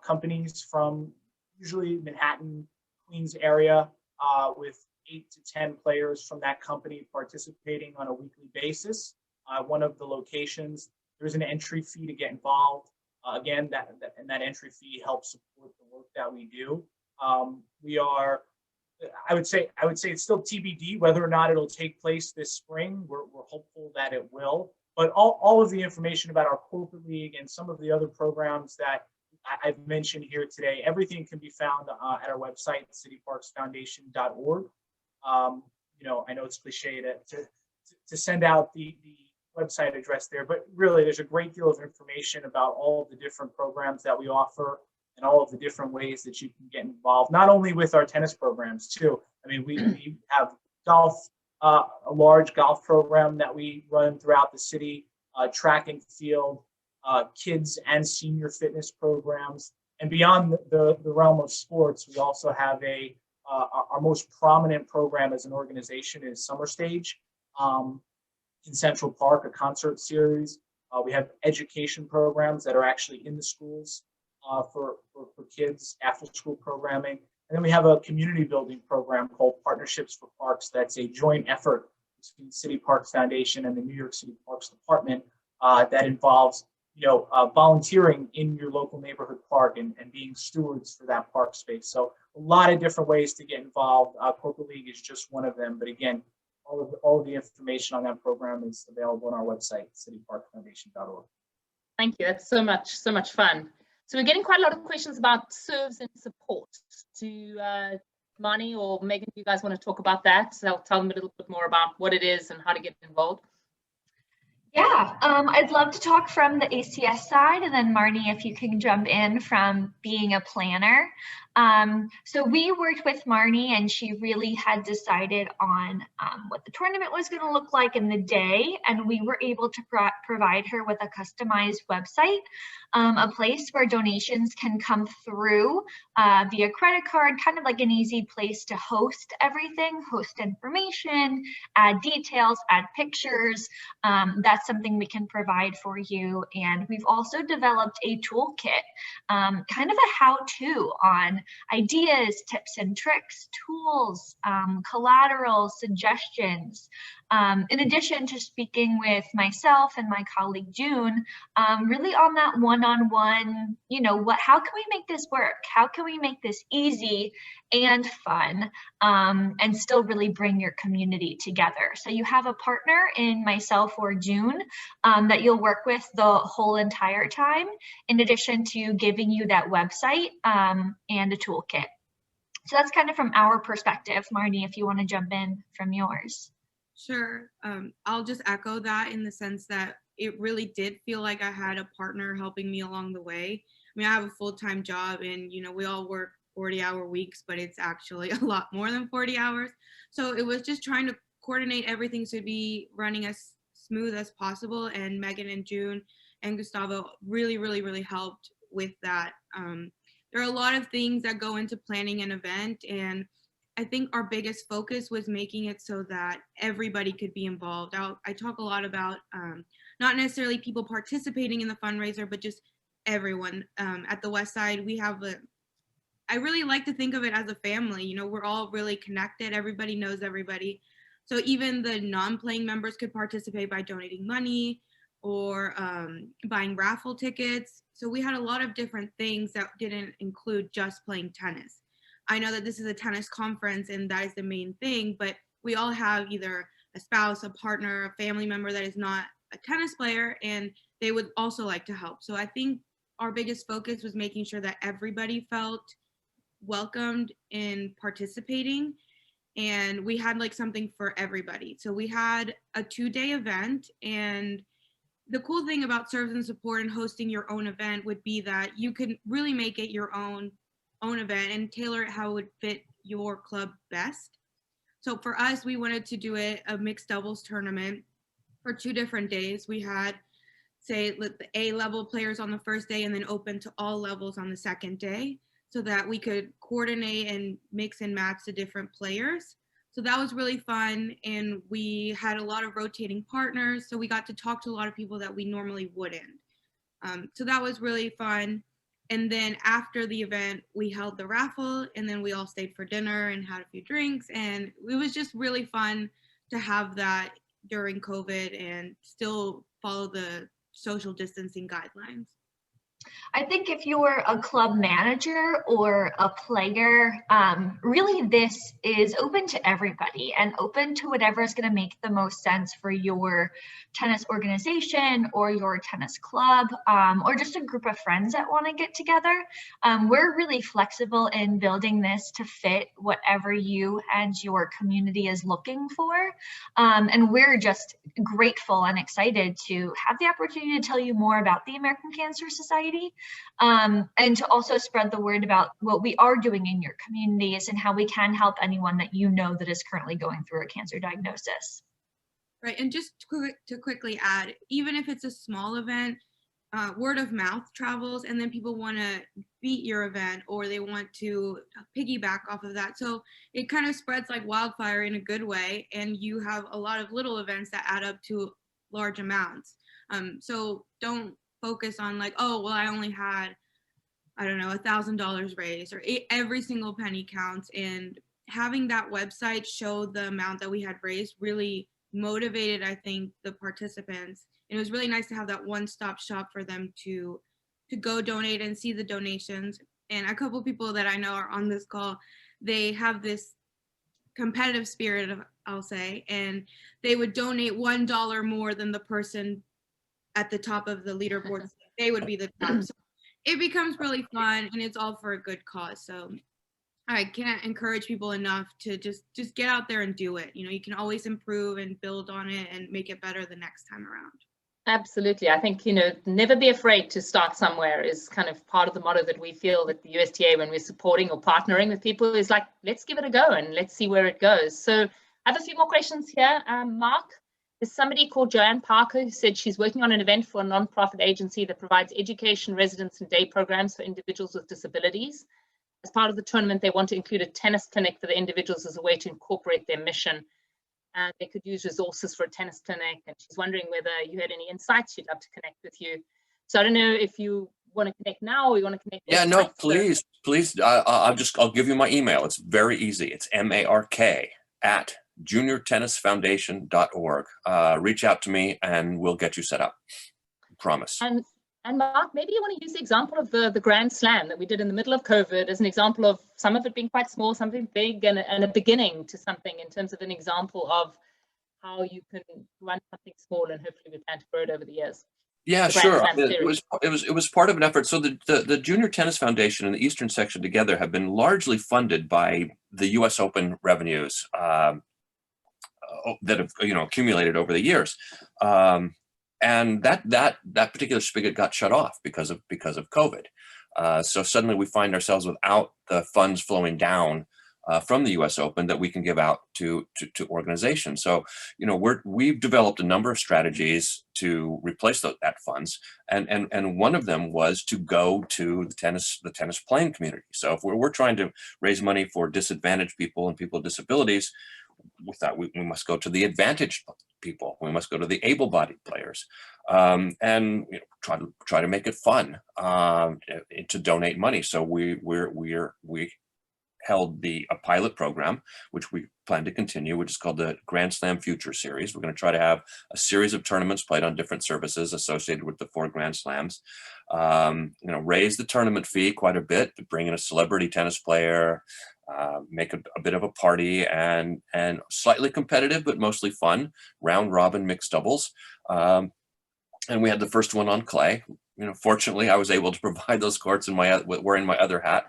companies from usually Manhattan, Queens area, with 8 to 10 players from that company participating on a weekly basis. One of the locations, there's an entry fee to get involved. Again, that entry fee helps support the work that we do. We are, I would say it's still TBD whether or not it'll take place this spring. We're hopeful that it will. But all of the information about our corporate league and some of the other programs that I've mentioned here today, everything can be found at our website, cityparksfoundation.org. You know, I know it's cliche to send out the website address there, but really there's a great deal of information about all of the different programs that we offer and all of the different ways that you can get involved, not only with our tennis programs too. I mean, we have golf, a large golf program that we run throughout the city, track and field, kids and senior fitness programs. And beyond the realm of sports, we also have our most prominent program as an organization is Summer Stage. In Central Park, a concert series. We have education programs that are actually in the schools for kids, after school programming. And then we have a community building program called Partnerships for Parks. That's a joint effort between CityParks Foundation and the New York City Parks Department that involves, volunteering in your local neighborhood park and being stewards for that park space. So a lot of different ways to get involved. Corporate League is just one of them. But again, all of the information on that program is available on our website, cityparksfoundation.org. Thank you. That's so much fun. So we're getting quite a lot of questions about serves and support. Do Marnie or Megan, do you guys want to talk about that? So I'll tell them a little bit more about what it is and how to get involved. Yeah, I'd love to talk from the ACS side, and then Marnie, if you can jump in from being a planner. So we worked with Marnie, and she really had decided on what the tournament was going to look like in the day, and we were able to provide her with a customized website, a place where donations can come through via credit card, kind of like an easy place to host everything, host information, add details, add pictures. That's something we can provide for you. And we've also developed a toolkit, kind of a how-to on ideas, tips and tricks, tools, collateral, suggestions. In addition to speaking with myself and my colleague June, really on that one-on-one, how can we make this work? How can we make this easy and fun, and still really bring your community together? So you have a partner in myself or June that you'll work with the whole entire time, in addition to giving you that website and a toolkit. So that's kind of from our perspective. Marnie, if you want to jump in from yours. Sure. I'll just echo that in the sense that it really did feel like I had a partner helping me along the way. I mean, I have a full-time job and, we all work 40-hour weeks, but it's actually a lot more than 40 hours. So it was just trying to coordinate everything to be running as smooth as possible. And Megan and June and Gustavo really helped with that. There are a lot of things that go into planning an event, and I think our biggest focus was making it so that everybody could be involved. I talk a lot about not necessarily people participating in the fundraiser, but just everyone. At the West Side, we have I really like to think of it as a family. We're all really connected. Everybody knows everybody. So even the non-playing members could participate by donating money or buying raffle tickets. So we had a lot of different things that didn't include just playing tennis. I know that this is a tennis conference and that is the main thing, but we all have either a spouse, a partner, a family member that is not a tennis player, and they would also like to help. So I think our biggest focus was making sure that everybody felt welcomed in participating, and we had something for everybody. So we had a 2-day event, and the cool thing about serves and support and hosting your own event would be that you can really make it your own event and tailor it how it would fit your club best. So for us, we wanted to do a mixed doubles tournament for 2 different days. We had, say, the A-level players on the first day and then open to all levels on the second day, so that we could coordinate and mix and match the different players. So that was really fun, and we had a lot of rotating partners, so we got to talk to a lot of people that we normally wouldn't. So that was really fun. And then after the event, we held the raffle, and then we all stayed for dinner and had a few drinks, and it was just really fun to have that during COVID and still follow the social distancing guidelines. I think if you're a club manager or a player, really this is open to everybody and open to whatever is going to make the most sense for your tennis organization or your tennis club, or just a group of friends that want to get together. We're really flexible in building this to fit whatever you and your community is looking for. And we're just grateful and excited to have the opportunity to tell you more about the American Cancer Society. And to also spread the word about what we are doing in your communities and how we can help anyone that that is currently going through a cancer diagnosis. Right, and just to quickly add, even if it's a small event, word of mouth travels, and then people want to beat your event or they want to piggyback off of that. So it kind of spreads like wildfire in a good way, and you have a lot of little events that add up to large amounts. So don't focus on oh, well, I only had, I don't know, $1,000 raised, or every single penny counts. And having that website show the amount that we had raised really motivated, I think, the participants it was really nice to have that one-stop shop for them to go donate and see the donations. And a couple of people that I know are on this call, they have this competitive spirit, I'll say, and they would donate $1 more than the person at the top of the leaderboard. They would be the top. So it becomes really fun, and it's all for a good cause. So I can't encourage people enough to just get out there and do it. You know, you can always improve and build on it and make it better the next time around. Absolutely. I think, you know, never be afraid to start somewhere is kind of part of the motto that we feel that the USTA, when we're supporting or partnering with people, is like, let's give it a go and let's see where it goes. So I have a few more questions here. Mark, there's somebody called Joanne Parker who said she's working on an event for a nonprofit agency that provides education, residence and day programs for individuals with disabilities. As part of the tournament, they want to include a tennis clinic for the individuals as a way to incorporate their mission. And they could use resources for a tennis clinic. And she's wondering whether you had any insights. She'd love to connect with you. So I don't know if you want to connect now or you want to connect. Yeah, no, please. I'll give you my email. It's very easy. It's mark@juniortennisfoundation.org. Reach out to me and we'll get you set up. Promise. And Mark, maybe you want to use the example of the Grand Slam that we did in the middle of COVID as an example of some of it being quite small, something big, and a beginning to something in terms of an example of how you can run something small and hopefully we plan to grow it over the years. Yeah, sure. It was part of an effort. So the Junior Tennis Foundation and the Eastern section together have been largely funded by the U.S. Open revenues that have accumulated over the years. And that particular spigot got shut off because of COVID. So suddenly we find ourselves without the funds flowing down from the U.S. Open that we can give out to organizations. So we've developed a number of strategies to replace that funds, and one of them was to go to the tennis playing community. So if we're trying to raise money for disadvantaged people and people with disabilities, with that we must go to the advantaged people. We must go to the able-bodied players, and try to make it fun to donate money. So we held a pilot program, which we plan to continue, which is called the Grand Slam Future Series. We're going to try to have a series of tournaments played on different services associated with the 4 Grand Slams. Raise the tournament fee quite a bit to bring in a celebrity tennis player, make a bit of a party, and slightly competitive but mostly fun round robin mixed doubles. And we had the first one on clay. Fortunately, I was able to provide those courts wearing my other hat,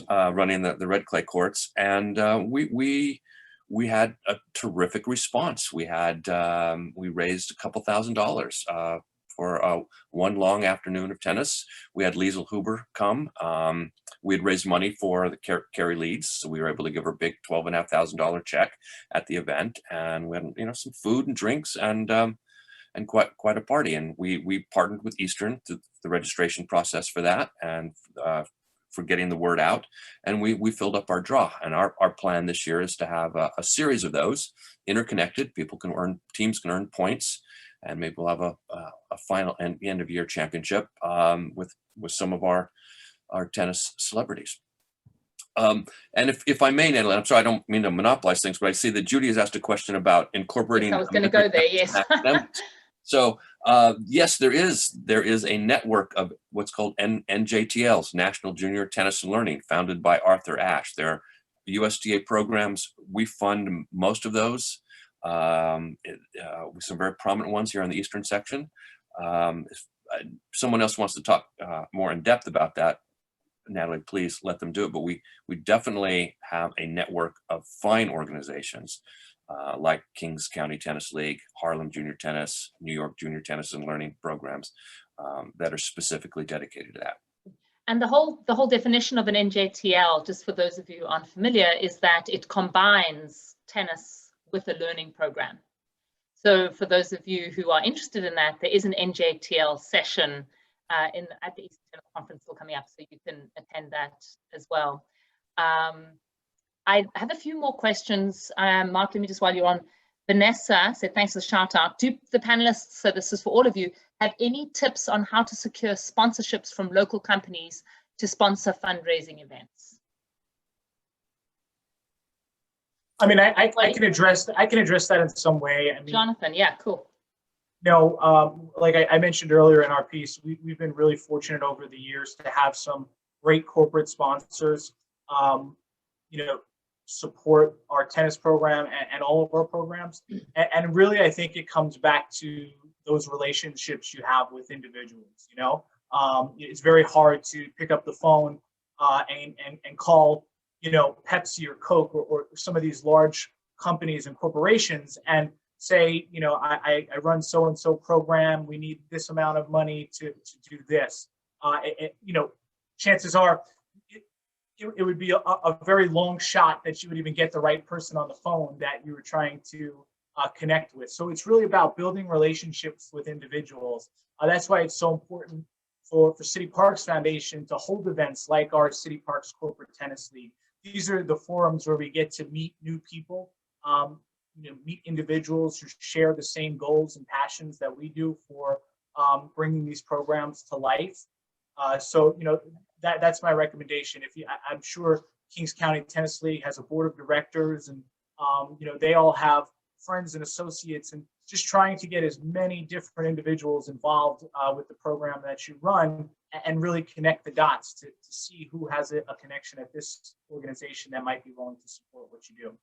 running the red clay courts, and we had a terrific response. We raised a couple $1,000 for one long afternoon of tennis. We had Liesl Huber come. We had raised money for the Carrie Leeds, so we were able to give her a big $12,500 check at the event, and we had some food and drinks and quite a party. And we partnered with Eastern through the registration process for that and for getting the word out. And we filled up our draw. And our plan this year is to have a series of those interconnected. Teams can earn points, and maybe we'll have a final end of year championship with some of our tennis celebrities. And if I may, Natalie, I'm sorry, I don't mean to monopolize things, but I see that Judy has asked a question about incorporating. Yes, I was going to go there. Yes. So yes, there is a network of what's called NJTLs, National Junior Tennis and Learning, founded by Arthur Ashe. They're USDA programs. We fund most of those. Some very prominent ones here in the Eastern section. If someone else wants to talk more in depth about that, Natalie, please let them do it. But we definitely have a network of fine organizations like Kings County Tennis League, Harlem Junior Tennis, New York Junior Tennis and Learning programs that are specifically dedicated to that. And the whole definition of an NJTL, just for those of you who aren't familiar, is that it combines tennis with a learning program. So for those of you who are interested in that, there is an NJTL session at the Eastern Tennis Conference still coming up, so you can attend that as well. I have a few more questions. Mark, let me just, while you're on, Vanessa said, thanks for the shout out. Do the panelists, so this is for all of you, have any tips on how to secure sponsorships from local companies to sponsor fundraising events? I mean, I can address that in some way. I mean, Jonathan, yeah, cool. Like I mentioned earlier in our piece, we've been really fortunate over the years to have some great corporate sponsors, support our tennis program and all of our programs. And really, I think it comes back to those relationships you have with individuals. It's very hard to pick up the phone and call, Pepsi or Coke or some of these large companies and corporations and say, I run so-and-so program. We need this amount of money to do this. Chances are it would be a very long shot that you would even get the right person on the phone that you were trying to connect with. So it's really about building relationships with individuals. That's why it's so important for CityParks Foundation to hold events like our CityParks Corporate Tennis League. These are the forums where we get to meet new people, meet individuals who share the same goals and passions that we do for bringing these programs to life. That's my recommendation. I'm sure Kings County Tennis League has a board of directors, and they all have friends and associates, and just trying to get as many different individuals involved with the program that you run, and really connect the dots to see who has a connection at this organization that might be willing to support what you do.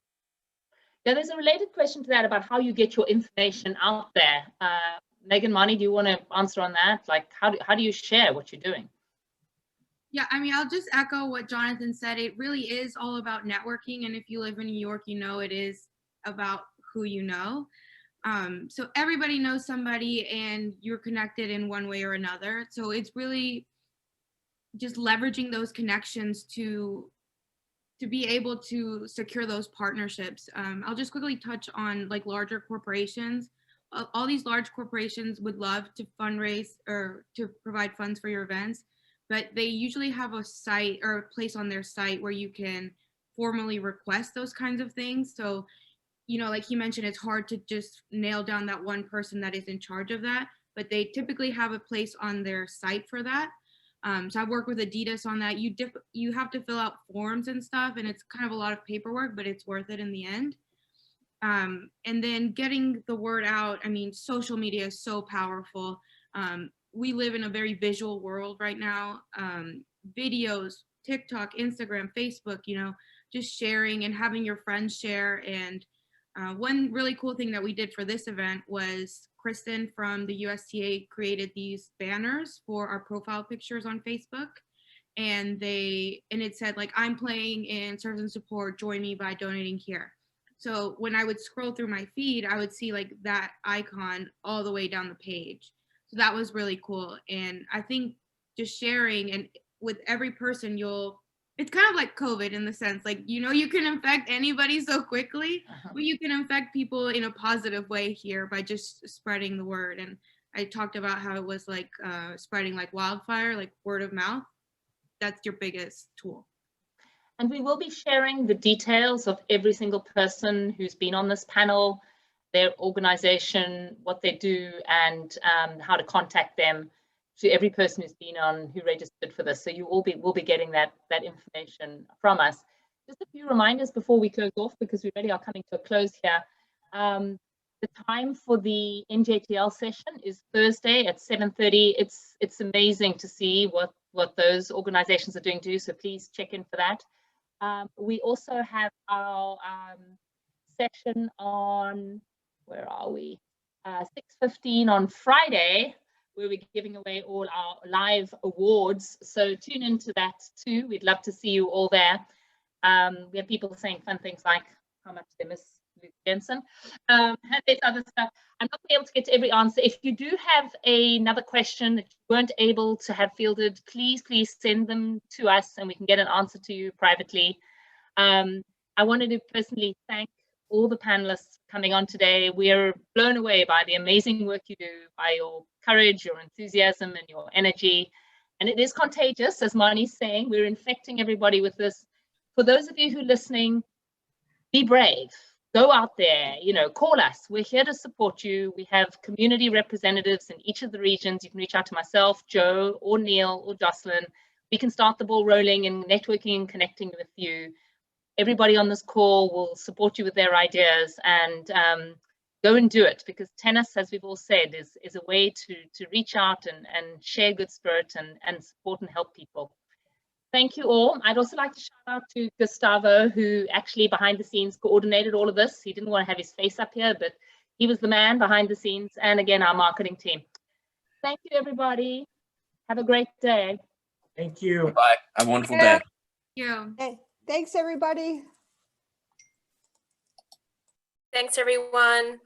Yeah, there's a related question to that about how you get your information out there. Megan, Mani, do you want to answer on that? Like, how do you share what you're doing? Yeah, I mean, I'll just echo what Jonathan said. It really is all about networking. And if you live in New York, it is about who you know. So everybody knows somebody and you're connected in one way or another. So it's really just leveraging those connections to be able to secure those partnerships. I'll just quickly touch on like larger corporations. All these large corporations would love to fundraise or to provide funds for your events, but they usually have a site or a place on their site where you can formally request those kinds of things. So, like he mentioned, it's hard to just nail down that one person that is in charge of that, but they typically have a place on their site for that. So I work with Adidas on that. You have to fill out forms and stuff, and it's kind of a lot of paperwork, but it's worth it in the end. And then getting the word out. I mean, social media is so powerful. We live in a very visual world right now. Videos, TikTok, Instagram, Facebook, just sharing and having your friends share. And one really cool thing that we did for this event was Kristen from the USTA created these banners for our profile pictures on Facebook. And it said like, I'm playing in Serves and Support, join me by donating here. So when I would scroll through my feed, I would see like that icon all the way down the page. So that was really cool. And I think just sharing, and with every person it's kind of like COVID in the sense, like, you can infect anybody so quickly, but you can infect people in a positive way here by just spreading the word. And I talked about how it was like spreading like wildfire, like word of mouth. That's your biggest tool. And we will be sharing the details of every single person who's been on this panel, their organization, what they do, and how to contact them, to every person who's been on, who registered for this. So you will be getting that information from us. Just a few reminders before we close off, because we really are coming to a close here. The time for the NJTL session is Thursday at 7:30. It's amazing to see what those organizations are doing too, so please check in for that. We also have our session on, where are we? 6:15 on Friday, where we're giving away all our live awards. So tune into that too. We'd love to see you all there. We have people saying fun things like how much they miss Luke Jensen. And there's other stuff. I'm not able to get to every answer. If you do have another question that you weren't able to have fielded, please send them to us and we can get an answer to you privately. I wanted to personally thank all the panelists coming on today. We're blown away by the amazing work you do, by your courage, your enthusiasm, and your energy. And it is contagious, as Marnie's saying. We're infecting everybody with this. For those of you who are listening, be brave. Go out there, call us. We're here to support you. We have community representatives in each of the regions. You can reach out to myself, Joe, or Neil, or Jocelyn. We can start the ball rolling and networking and connecting with you. Everybody on this call will support you with their ideas, and go and do it, because tennis, as we've all said, is a way to reach out and share good spirit and support and help people. Thank you all. I'd also like to shout out to Gustavo, who actually behind the scenes coordinated all of this. He didn't want to have his face up here, but he was the man behind the scenes. And again, our marketing team. Thank you, everybody. Have a great day. Thank you. Bye. Have a wonderful day. Thank you. Hey, thanks, everybody. Thanks, everyone.